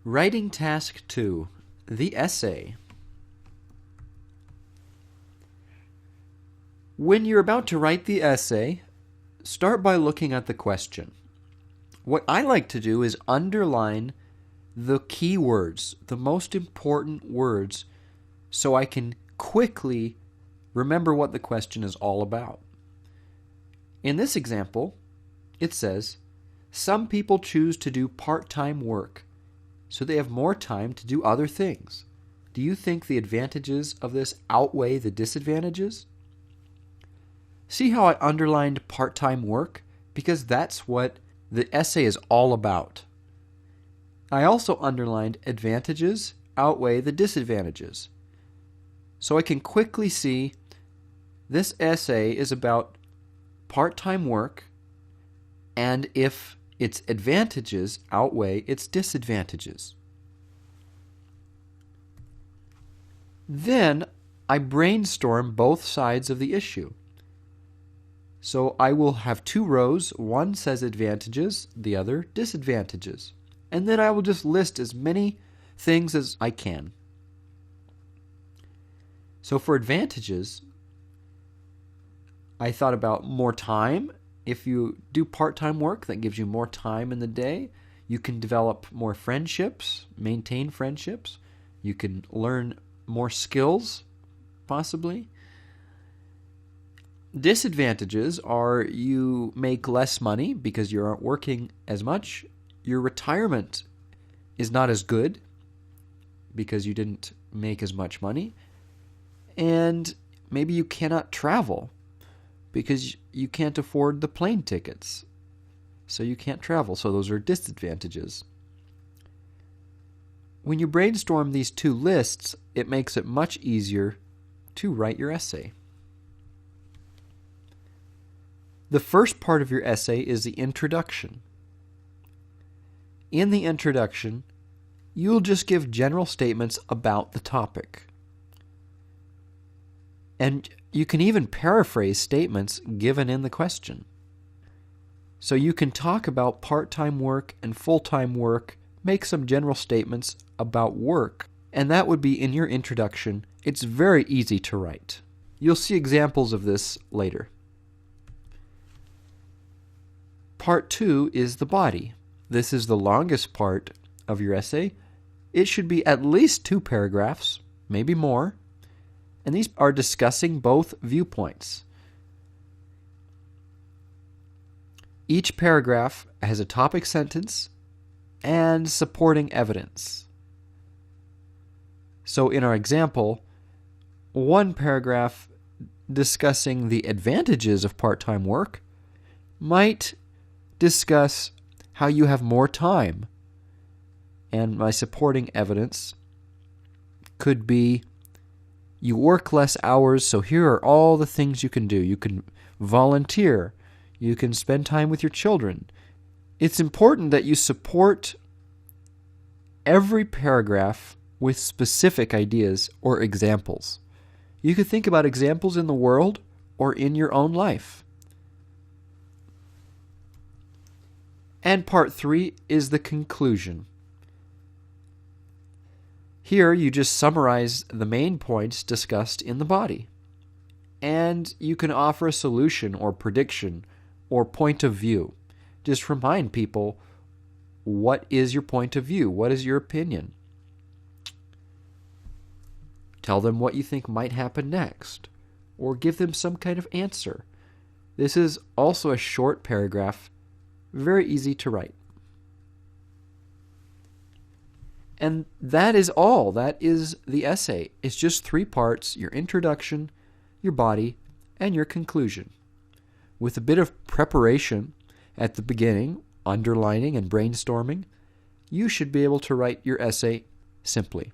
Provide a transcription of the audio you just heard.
Writing task 2, the essay. When you're about to write the essay, start by looking at the question. What I like to do is underline the key words, the most important words, so I can quickly remember what the question is all about. In this example, it says, some people choose to do part-time work, so they have more time to do other things. Do you think the advantages of this outweigh the disadvantages? See how I underlined part-time work? Because that's what the essay is all about. I also underlined advantages outweigh the disadvantages. So I can quickly see this essay is about part-time work, and if its advantages outweigh its disadvantages. Then I brainstorm both sides of the issue. So I will have two rows, one says advantages, the other disadvantages. And then I will just list as many things as I can. So for advantages, I thought about more time. If you do part-time work, that gives you more time in the day. You can develop more friendships, maintain friendships. You can learn more skills, possibly. Disadvantages are you make less money because you aren't working as much. Your retirement is not as good because you didn't make as much money. And maybe you cannot travel because you can't afford the plane tickets. So you can't travel. So those are disadvantages. When you brainstorm these two lists, it makes it much easier to write your essay. The first part of your essay is the introduction. In the introduction, you'll just give general statements about the topic. And you can even paraphrase statements given in the question. So you can talk about part-time work and full-time work, make some general statements about work, and that would be in your introduction. It's very easy to write. You'll see examples of this later. Part 2 is the body. This is the longest part of your essay. It should be at least 2 paragraphs, maybe more. And these are discussing both viewpoints. Each paragraph has a topic sentence and supporting evidence. So in our example, one paragraph discussing the advantages of part-time work might discuss how you have more time. And my supporting evidence could be you work less hours, so here are all the things you can do. You can volunteer. You can spend time with your children. It's important that you support every paragraph with specific ideas or examples. You could think about examples in the world or in your own life. And part 3 is the conclusion. Here you just summarize the main points discussed in the body. And you can offer a solution or prediction or point of view. Just remind people, what is your point of view? What is your opinion? Tell them what you think might happen next, or give them some kind of answer. This is also a short paragraph, very easy to write. And that is all. That is the essay. It's just 3 parts: your introduction, your body, and your conclusion. With a bit of preparation at the beginning, underlining and brainstorming, you should be able to write your essay simply.